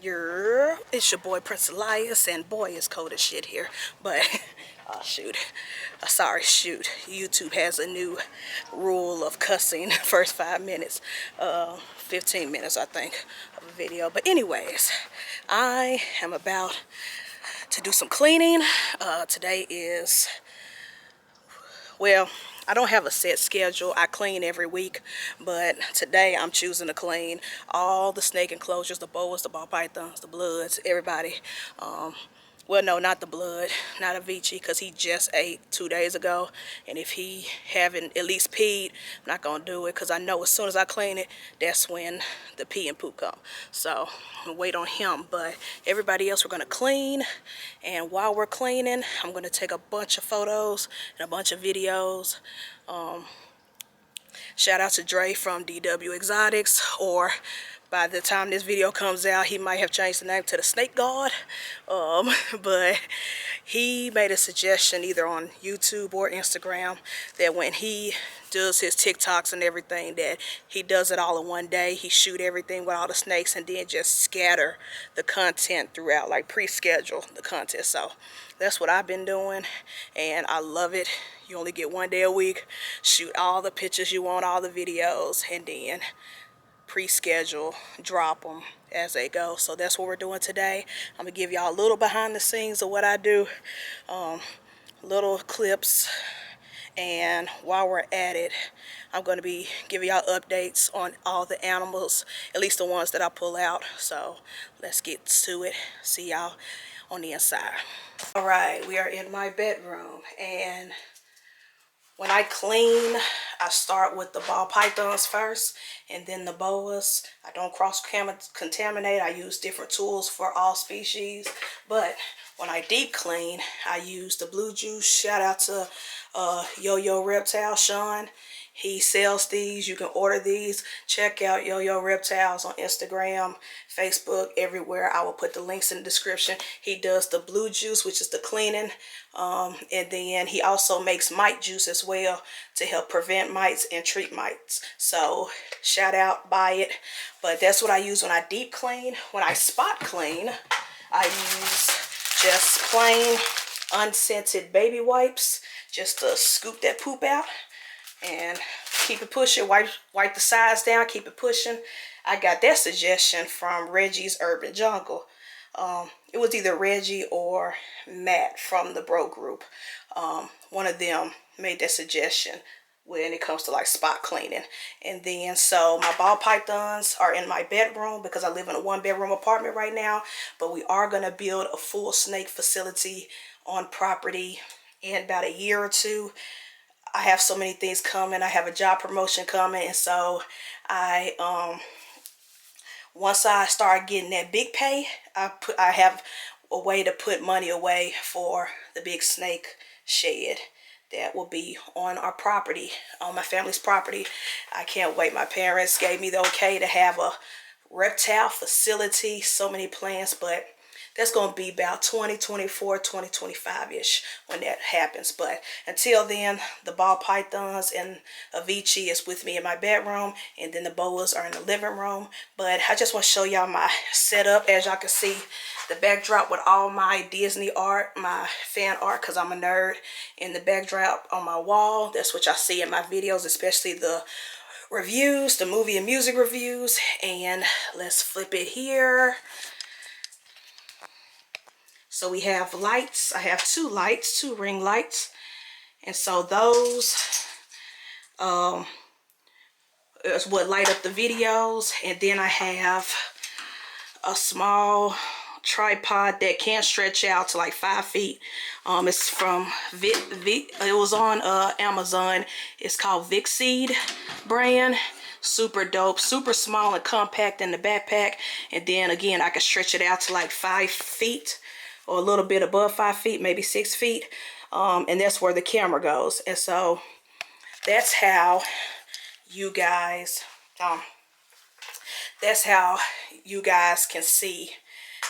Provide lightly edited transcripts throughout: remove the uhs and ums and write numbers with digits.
It's your boy Prince Elias, and boy, it's cold as shit here. But oh shoot, sorry, shoot. YouTube has a new rule of cussing first 5 minutes, 15 minutes, I think, of a video. But anyways, I am about to do some cleaning. Today is, well, I don't have a set schedule. I clean every week, but today I'm choosing to clean all the snake enclosures, the boas, the ball pythons, the bloods, everybody. Well, no, not the blood, not Avicii, because he just ate 2 days ago. And if he haven't at least peed, I'm not going to do it, because I know as soon as I clean it, that's when the pee and poop come. So I'm going to wait on him. But everybody else, we're going to clean. And while we're cleaning, I'm going to take a bunch of photos and a bunch of videos. Shout out to Dre from DW Exotics, or by the time this video comes out, he might have changed the name to the Snake God. But he made a suggestion either on YouTube or Instagram that when he does his TikToks and everything, that he does it all in one day. He shoot everything with all the snakes and then just scatter the content throughout, like pre-schedule the content. So that's what I've been doing, and I love it. You only get 1 day a week. Shoot all the pictures you want, all the videos, and then pre-schedule, drop them as they go. So that's what we're doing today. I'm gonna give y'all a little behind the scenes of what I do, little clips, and while we're at it, I'm gonna be giving y'all updates on all the animals, at least the ones that I pull out. So let's get to it. See y'all on the inside. All right, we are in my bedroom, and when I clean, I start with the ball pythons first and then the boas. I don't cross-contaminate. I use different tools for all species. But when I deep clean, I use the blue juice. Shout out to Yo-Yo Reptile, Sean. He sells these. You can order these. Check out Yo-Yo Reptiles on Instagram, Facebook, everywhere. I will put the links in the description. He does the blue juice, which is the cleaning. And then he also makes mite juice as well to help prevent mites and treat mites. So shout out, buy it. But that's what I use when I deep clean. When I spot clean, I use just plain unscented baby wipes just to scoop that poop out. And keep it pushing. Wipe the sides down, keep it pushing. I got that suggestion from Reggie's Urban Jungle. It was either Reggie or Matt from the Bro Group. One of them made that suggestion when it comes to like spot cleaning. And then so my ball pythons are in my bedroom because I live in a 1-bedroom apartment right now. But we are going to build a full snake facility on property in about a year or two. I have so many things coming. I have a job promotion coming, and so once I start getting that big pay, I have a way to put money away for the big snake shed that will be on our property, on my family's property. I can't wait. My parents gave me the okay to have a reptile facility. So many plans, but that's going to be about 2024, 2025-ish when that happens. But until then, the ball pythons and Avicii is with me in my bedroom. And then the boas are in the living room. But I just want to show y'all my setup. As y'all can see, the backdrop with all my Disney art, my fan art, because I'm a nerd. In the backdrop on my wall, that's what y'all see in my videos, especially the reviews, the movie and music reviews. And let's flip it here. So we have lights. I have 2 lights, 2 ring lights. And so those is what light up the videos. And then I have a small tripod that can stretch out to like 5 feet. It's from it was on Amazon. It's called Vic Seed brand. Super dope, super small and compact in the backpack. And then again, I can stretch it out to like 5 feet. Or a little bit above 5 feet, maybe 6 feet. And that's where the camera goes. And so that's how you guys, can see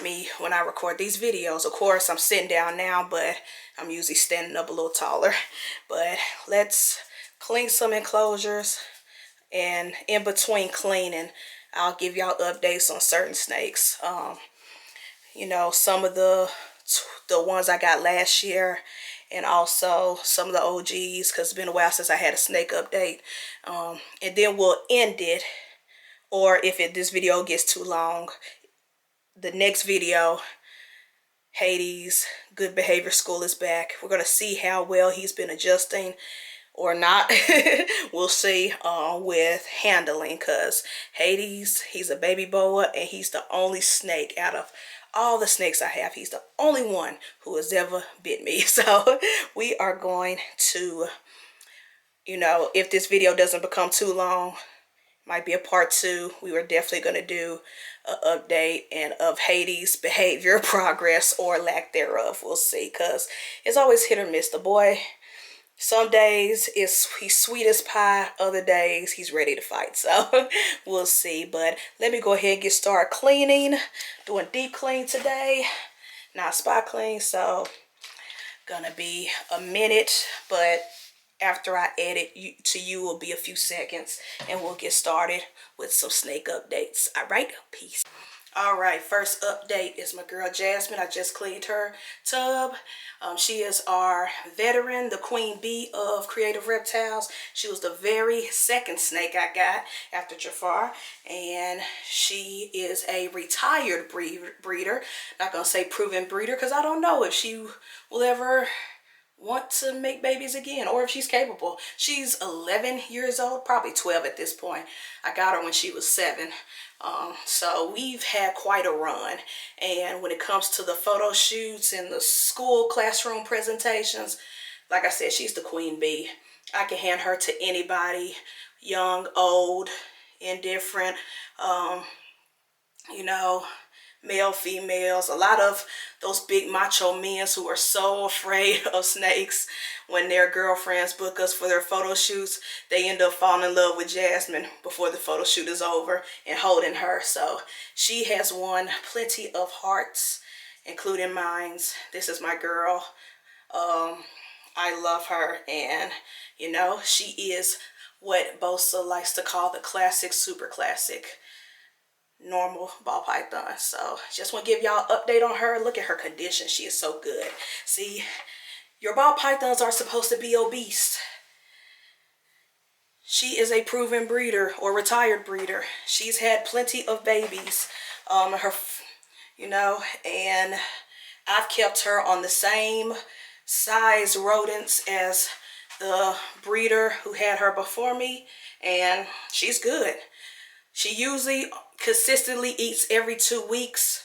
me when I record these videos. Of course, I'm sitting down now, but I'm usually standing up a little taller. But let's clean some enclosures. And in between cleaning, I'll give y'all updates on certain snakes. you know, some of the ones I got last year, and also some of the OGs, because it's been a while since I had a snake update. And then we'll end it, or if this video gets too long, the next video, Hades Good Behavior School is back. We're going to see how well he's been adjusting or not. We'll see with handling, because Hades, he's a baby boa, and he's the only snake out of all the snakes I have. He's the only one who has ever bit me. So we are going to, you know, if this video doesn't become too long, might be a part 2. We were definitely going to do an update and of Hades' behavior, progress, or lack thereof. We'll see, because it's always hit or miss. The boy, some days he's sweet as pie, other days he's ready to fight. So we'll see. But let me go ahead and get started cleaning, doing deep clean today, not spot clean. So gonna be a minute, but after I edit to you will be a few seconds, and we'll get started with some snake updates. All right, peace. All right, first update is my girl Jasmine. I just cleaned her tub. She is our veteran, the queen bee of creative reptiles. She was the very second snake I got after Jafar, and she is a retired breeder. Not gonna say proven breeder, because I don't know if she will ever want to make babies again, or if she's capable. She's 11 years old, probably 12 at this point. I got her when she was 7. So we've had quite a run, and when it comes to the photo shoots and the school classroom presentations, like I said, she's the queen bee. I can hand her to anybody, young, old, indifferent, you know, male, females. A lot of those big macho men who are so afraid of snakes, when their girlfriends book us for their photo shoots, they end up falling in love with Jasmine before the photo shoot is over and holding her. So she has won plenty of hearts, including mine. This is my girl. I love her, and you know, she is what Bosa likes to call the classic, super classic normal ball python. So just want to give y'all an update on her. Look at her condition. She is so good. See, your ball pythons are supposed to be obese. She is a proven breeder, or retired breeder. She's had plenty of babies, you know, and I've kept her on the same size rodents as the breeder who had her before me, and she's good. She usually consistently eats every 2 weeks,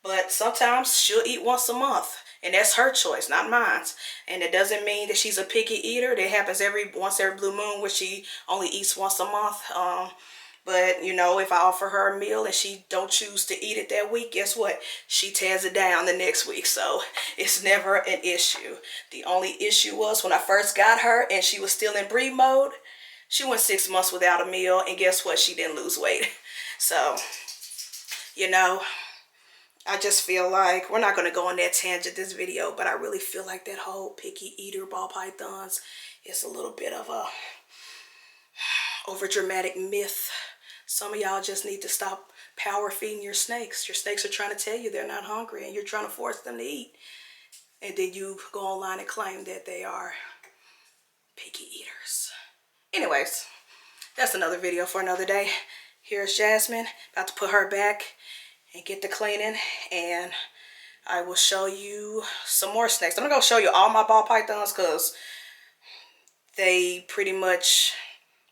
but sometimes she'll eat once a month, and that's her choice, not mine. And it doesn't mean that she's a picky eater. That happens once every blue moon, where she only eats once a month. But you know, if I offer her a meal and she don't choose to eat it that week, guess what? She tears it down the next week. So it's never an issue. The only issue was when I first got her and she was still in breed mode. She went 6 months without a meal, and guess what? She didn't lose weight. So, you know, I just feel like, we're not going to go on that tangent this video, but I really feel like that whole picky eater ball pythons is a little bit of a overdramatic myth. Some of y'all just need to stop power feeding your snakes. Your snakes are trying to tell you they're not hungry, and you're trying to force them to eat. And then you go online and claim that they are picky eaters. Anyways, that's another video for another day. Here's Jasmine, about to put her back and get the cleaning, and I will show you some more snakes. I'm not going to show you all my ball pythons, because they pretty much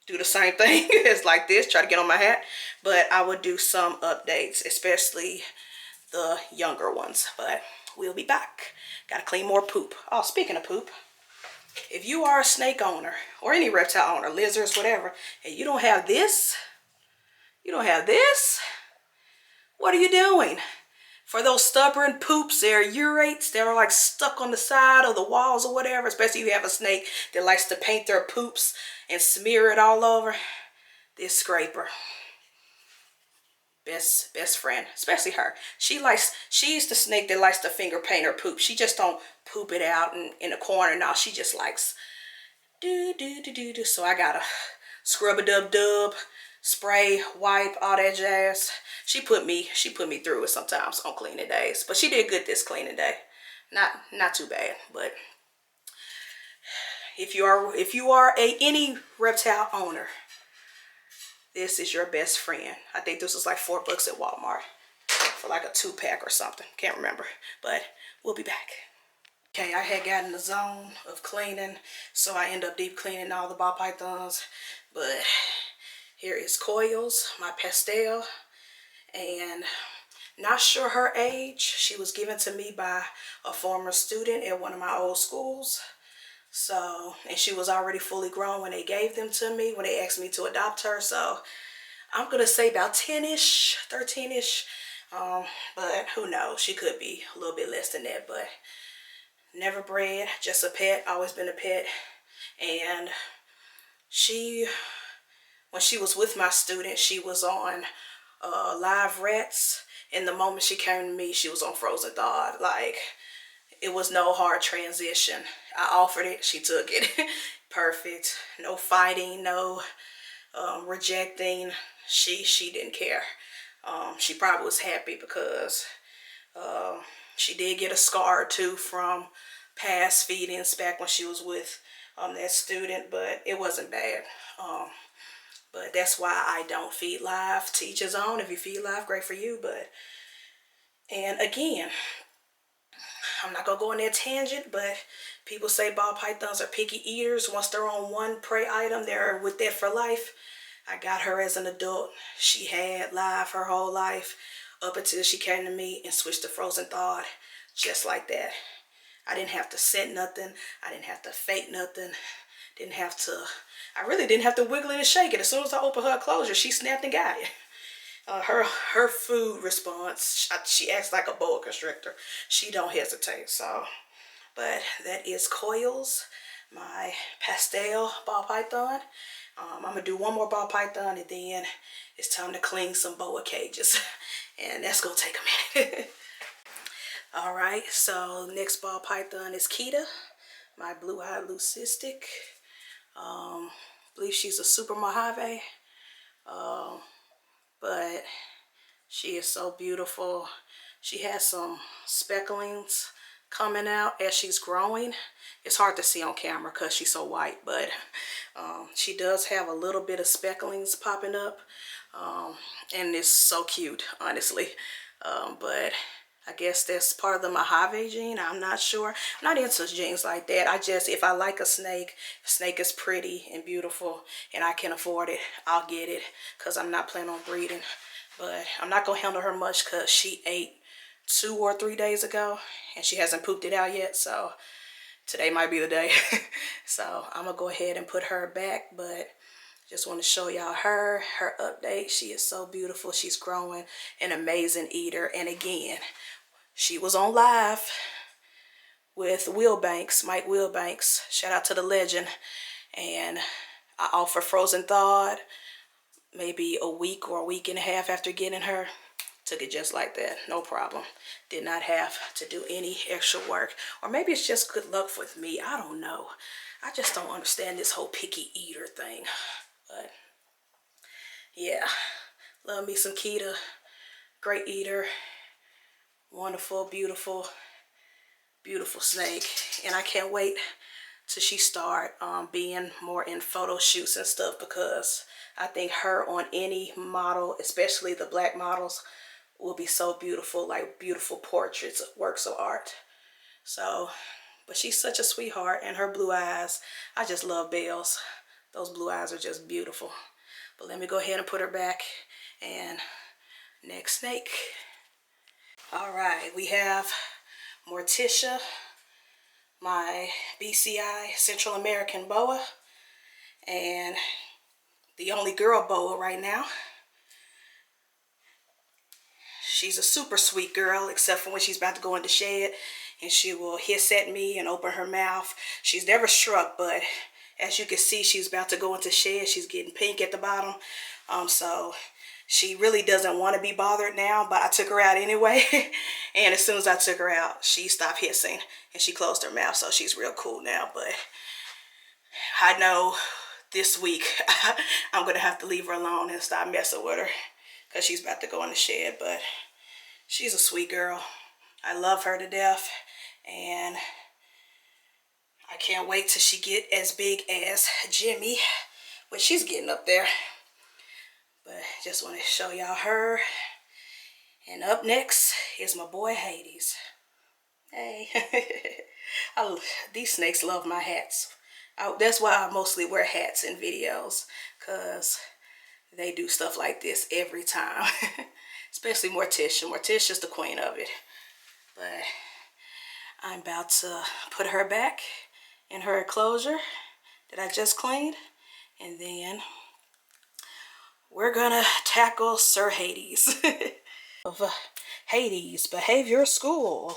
do the same thing as like this, try to get on my hat. But I will do some updates, especially the younger ones. But we'll be back. Got to clean more poop. Oh, speaking of poop, if you are a snake owner or any reptile owner, lizards, whatever, and you don't have this, what are you doing? For those stubborn poops, they're urates, they're like stuck on the side of the walls or whatever, especially if you have a snake that likes to paint their poops and smear it all over. This scraper, best friend, especially her. She's the snake that likes to finger paint her poop. She just don't poop it out in a corner. No, she just likes do. So I gotta scrub-a-dub-dub, spray, wipe, all that jazz. She put me through it sometimes on cleaning days, but she did good this cleaning day. Not too bad. But if you are any reptile owner, this is your best friend. I think this was like $4 at Walmart for like a 2-pack or something. Can't remember, but we'll be back. Okay, I had gotten in the zone of cleaning, so I end up deep cleaning all the ball pythons. But here is Coils, my pastel, and not sure her age. She was given to me by a former student at one of my old schools. So, and she was already fully grown when they gave them to me, when they asked me to adopt her. So I'm going to say about 10-ish, 13-ish. But who knows? She could be a little bit less than that, but never bred, just a pet, always been a pet. And when she was with my student, she was on live rats. And the moment she came to me, she was on frozen thawed. Like, it was no hard transition. I offered it, she took it. Perfect. No fighting, no rejecting. She didn't care. She probably was happy because she did get a scar or two from past feedings back when she was with that student, but it wasn't bad. But that's why I don't feed live. To each his own. If you feed live, great for you. And again, I'm not going to go on that tangent, but people say ball pythons are picky eaters. Once they're on one prey item, they're with that for life. I got her as an adult. She had live her whole life up until she came to me and switched to frozen thawed, just like that. I didn't have to scent nothing. I didn't have to fake nothing. I really didn't have to wiggle it and shake it. As soon as I opened her closure, she snapped and got it. Her food response, she acts like a boa constrictor. She don't hesitate. So, but that is Coils, my pastel ball python. I'm gonna do one more ball python, and then it's time to clean some boa cages, and that's gonna take a minute. All right, so next ball python is Kita, my blue-eyed leucistic. I believe she's a super Mojave. But she is so beautiful. She has some specklings coming out as she's growing. It's hard to see on camera because she's so white, but she does have a little bit of specklings popping up, and it's so cute, honestly. But I guess that's part of the Mojave gene. I'm not sure. I'm not into genes like that. If I like a snake is pretty and beautiful and I can afford it, I'll get it, because I'm not planning on breeding. But I'm not going to handle her much because she ate 2 or 3 days ago and she hasn't pooped it out yet. So today might be the day. So I'm going to go ahead and put her back. But just want to show y'all her update. She is so beautiful. She's growing, an amazing eater. And again, she was on live with Mike Wilbanks. Shout out to the legend. And I offer frozen thawed maybe a week or a week and a half after getting her. Took it just like that, no problem. Did not have to do any extra work. Or maybe it's just good luck with me. I don't know. I just don't understand this whole picky eater thing. But yeah, love me some Kita. Great eater. Wonderful, beautiful, beautiful snake. And I can't wait till she start being more in photo shoots and stuff, because I think her on any model, especially the black models, will be so beautiful, like beautiful portraits, works of art. So, but she's such a sweetheart, and her blue eyes, I just love Bells. Those blue eyes are just beautiful. But let me go ahead and put her back. And next snake. All right, we have Morticia, my BCI Central American boa, and the only girl boa right now. She's a super sweet girl, except for when she's about to go into shed, and she will hiss at me and open her mouth. She's never struck, but as you can see, she's about to go into shed. She's getting pink at the bottom. So she really doesn't want to be bothered now, but I took her out anyway. And as soon as I took her out, she stopped hissing and she closed her mouth. So she's real cool now. But I know this week I'm gonna have to leave her alone and stop messing with her because she's about to go in the shed. But she's a sweet girl. I love her to death, and I can't wait till she get as big as Jimmy, but she's getting up there. But just want to show y'all her. And up next is my boy Hades. Hey. These snakes love my hats. That's why I mostly wear hats in videos, because they do stuff like this every time. Especially Morticia. Morticia's the queen of it. But I'm about to put her back in her enclosure that I just cleaned. And then we're gonna tackle Sir Hades. Of Hades Behavior School.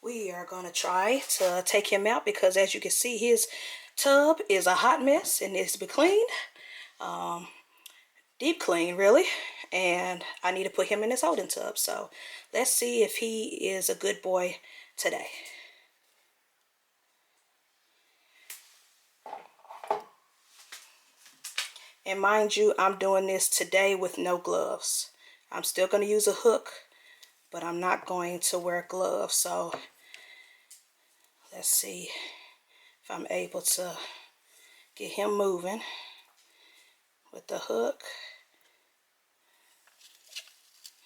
We are gonna try to take him out because, as you can see, his tub is a hot mess and needs to be cleaned. Deep clean, really. And I need to put him in his holding tub. So let's see if he is a good boy today. And mind you, I'm doing this today with no gloves. I'm still going to use a hook, but I'm not going to wear gloves. So let's see if I'm able to get him moving with the hook.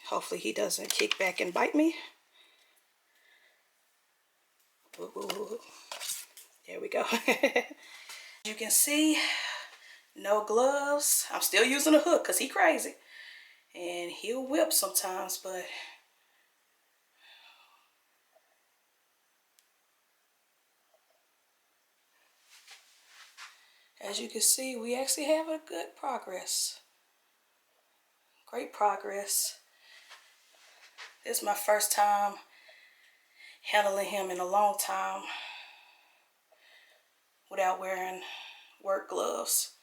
Hopefully he doesn't kick back and bite me. Ooh. There we go. You can see, no gloves. I'm still using a hook because he's crazy. And he'll whip sometimes, but as you can see, we actually have a good progress. Great progress. This is my first time handling him in a long time without wearing work gloves.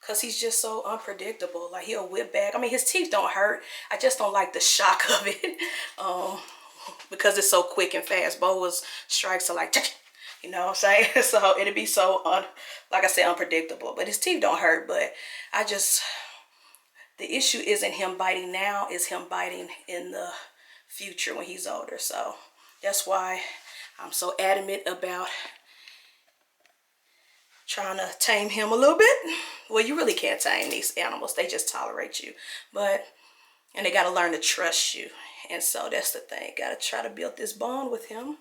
Because he's just so unpredictable. Like, he'll whip back. I mean, his teeth don't hurt. I just don't like the shock of it. Because it's so quick and fast. Boa's strikes are like, you know what I'm saying? So it'll be so, like I said, unpredictable. But his teeth don't hurt. But the issue isn't him biting now. It's him biting in the future when he's older. So that's why I'm so adamant about trying to tame him a little bit. Well, you really can't tame these animals. They just tolerate you. And they got to learn to trust you. And so that's the thing. Got to try to build this bond with him.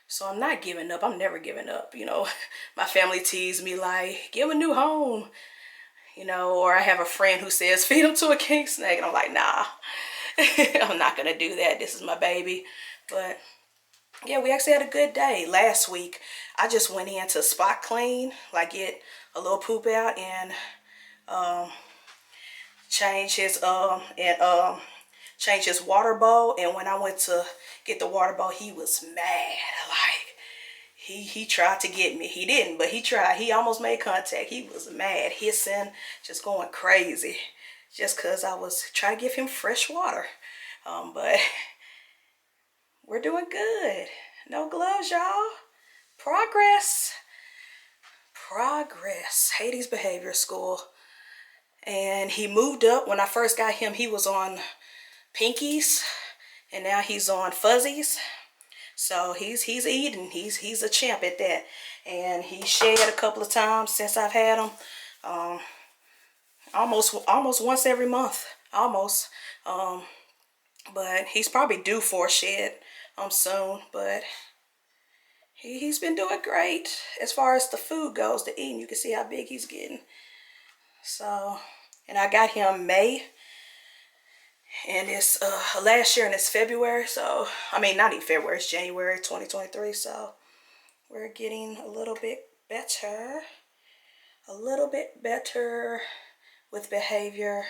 So I'm not giving up. I'm never giving up. You know, my family tease me like, give him a new home. You know, or I have a friend who says, feed him to a king snake. And I'm like, nah, I'm not going to do that. This is my baby. But yeah, we actually had a good day. Last week, I just went in to spot clean, like get a little poop out and change his water bowl. And when I went to get the water bowl, he was mad. Like, he tried to get me. He didn't, but he tried. He almost made contact. He was mad, hissing, just going crazy, just because I was trying to give him fresh water. But we're doing good. No gloves, y'all. Progress. Progress. Hades Behavior School. And he moved up. When I first got him, he was on pinkies. And now he's on fuzzies. So he's eating. He's a champ at that. And he shed a couple of times since I've had him. Almost once every month. Almost. But he's probably due for a shed soon. But he's been doing great as far as the food goes, the eating. You can see how big he's getting. So, and I got him May. And it's last year and it's February. So, I mean, not even February. It's January 2023. So, we're getting a little bit better. A little bit better with behavior.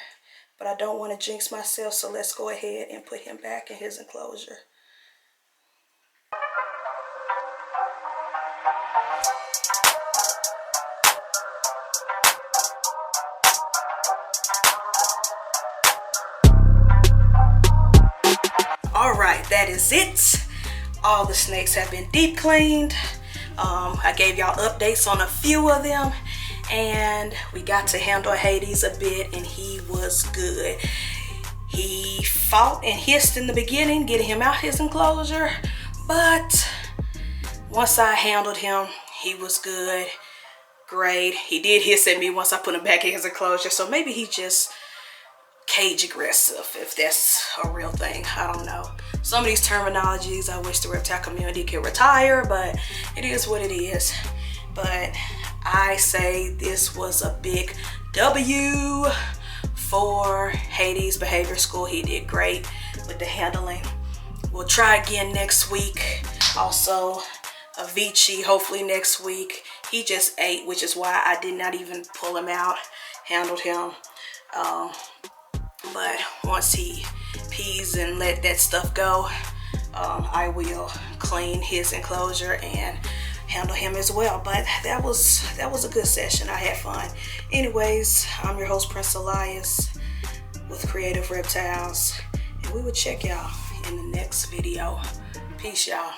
But I don't want to jinx myself, so let's go ahead and put him back in his enclosure. All right, that is it. All the snakes have been deep cleaned. I gave y'all updates on a few of them. and we got to handle Hades a bit, and he was good. He fought and hissed in the beginning, getting him out his enclosure, but once I handled him, he was good. Great. He did hiss at me once I put him back in his enclosure, so maybe he just cage aggressive, if that's a real thing. I don't know. Some of these terminologies I wish the reptile community could retire, but it is what it is. But I say this was a big W for Hades Behavior School. He did great with the handling. We'll try again next week. Also, Avicii, hopefully next week. He just ate, which is why I did not even pull him out, handled him. But once he pees and let that stuff go, I will clean his enclosure and handle him as well. But that was a good session. I had fun. Anyways, I'm your host, Prince Elias with Creative Reptiles, and we will check y'all in the next video. Peace, y'all.